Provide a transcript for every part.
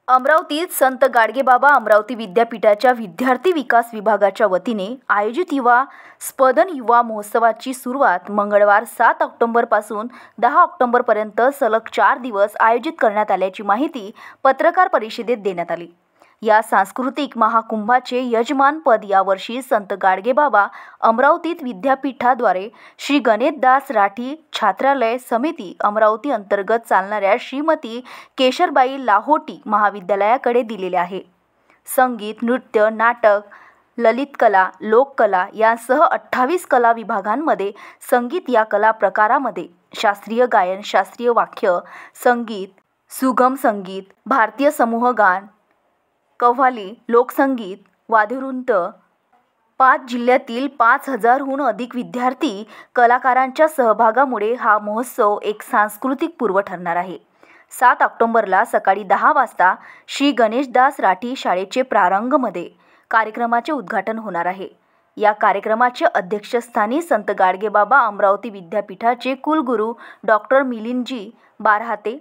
अमरावतीत संत गाडगेबाबा अमरावती विद्यापीठाच्या विद्यार्थी विकास विभागाच्या वतीने आयोजित युवा स्पदन युवा महोत्सवाची सुरुवात मंगळवार 7 ऑक्टोबरपासून 10 ऑक्टोबरपर्यंत सलग 4 दिवस आयोजित करण्यात आल्याची माहिती पत्रकार परिषदेत देण्यात आली। या सांस्कृतिक महाकुंभाचे यजमानपद यावर्षी संत गाडगेबाबा अमरावतीत विद्यापीठाद्वारे श्री गणेशदास राठी छात्रालय समिती अमरावती अंतर्गत चालणाऱ्या श्रीमती केशरबाई लाहोटी महाविद्यालयाकडे दिलेले आहे। संगीत, नृत्य, नाटक, ललित कला, लोककला यासह 28 कला विभागांमध्ये संगीत या कला प्रकारामध्ये शास्त्रीय गायन, शास्त्रीय वाद्य संगीत, सुगम संगीत, भारतीय समूह गान, कव्वाली, लोकसंगीत, वाद्यवृंद 5 जिल्ह्यातील 5000हून अधिक विद्यार्थी कलाकारांच्या सहभागामुळे हा महोत्सव एक सांस्कृतिक पर्व ठरणार आहे। 7 ऑक्टोबरला सकाळी 10 वाजता श्री गणेशदास राठी शाळेचे प्रारंभमध्ये कार्यक्रमाचे उद्घाटन होणार आहे। या कार्यक्रमाचे अध्यक्षस्थानी संत गाडगेबाबा अमरावती विद्यापीठाचे कुलगुरू डॉक्टर मिलिंदजी बारहाते,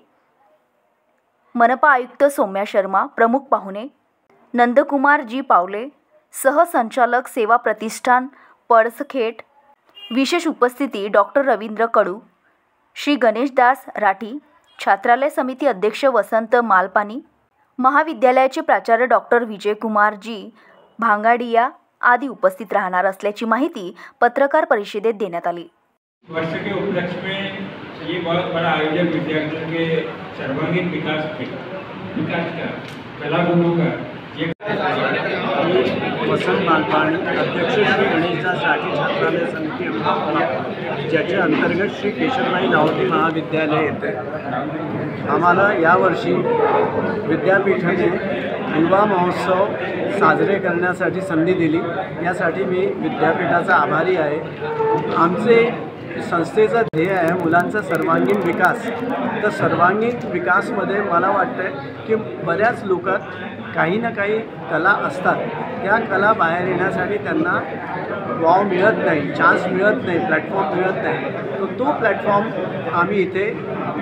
मनपा आयुक्त सौम्या शर्मा, प्रमुख पाहुणे नंदकुमार जी पावले, सहसंचालक सेवा प्रतिष्ठान पळसखेड, विशेष उपस्थिती डॉक्टर रवींद्र कडू, श्री गणेशदास राठी छात्रालय समिती अध्यक्ष वसंत मालपानी, महाविद्यालयाचे प्राचार्य डॉक्टर विजयकुमार जी भांगाडिया आदि उपस्थित राहणार असल्याची माहिती पत्रकार परिषदेत देण्यात आली। वर्ष के उपलक्ष्य में ये बहुत बड़ा आयोजन विद्यार्थियों के सर्वांगीण विकास का कला गुणों का ये वसंत मालपानी अध्यक्ष श्री गणेशदास राठी छात्रालय समिती अमरावती, ज्याच्या अंतर्गत श्री केशरबाई लाहोटी महाविद्यालय येते। आम्हाला यावर्षी विद्यापीठाने युवा महोत्सव साजरे करण्यासाठी संधी दिली, यासाठी मी विद्यापीठाचा आभारी आहे। आमचे संस्थेचं ध्येय आहे मुलांचा सर्वांगीण विकास। तर सर्वांगीण विकासमध्ये मला वाटतं की बऱ्याच लोकात काही ना काही कला असतात, त्या कला बाहेर येण्यासाठी त्यांना वाव मिळत नाही, चान्स मिळत नाही, प्लॅटफॉर्म मिळत नाही। तर तो प्लॅटफॉर्म आम्ही इथे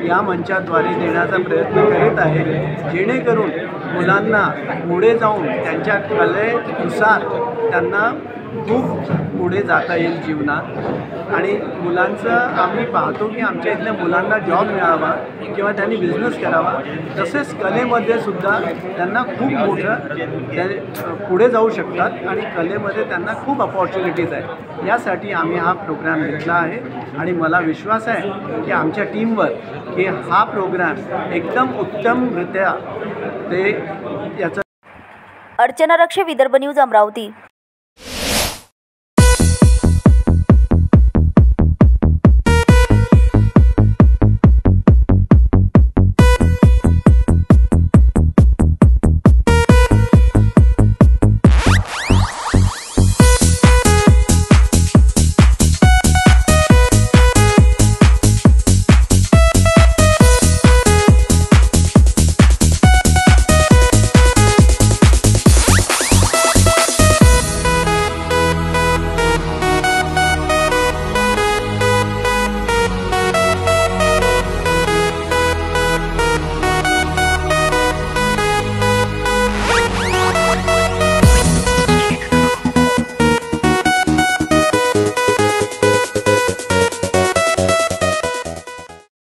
या मंचाद्वारे देण्याचा प्रयत्न करीत आहे, जेणेकरून मुलांना पुढे जाऊन त्यांच्या कलेनुसार त्यांना खूप पुढे जाता येईल जीवनात। आणि मुलांचं आम्ही पाहतो की आमच्या इथल्या मुलांना जॉब मिळावा किंवा त्यांनी बिझनेस करावा, तसेच कलेमध्ये सुद्धा त्यांना खूप मोठं पुढे जाऊ शकतात आणि कलेमध्ये त्यांना खूप अपॉर्च्युनिटीज आहेत। यासाठी आम्ही हा प्रोग्राम घेतला आहे आणि मला विश्वास आहे की आमच्या टीमवर की हा प्रोग्राम एकदम उत्तमरित्या ते याचा। अर्चना रक्षे, विदर्भ न्यूज, अमरावती।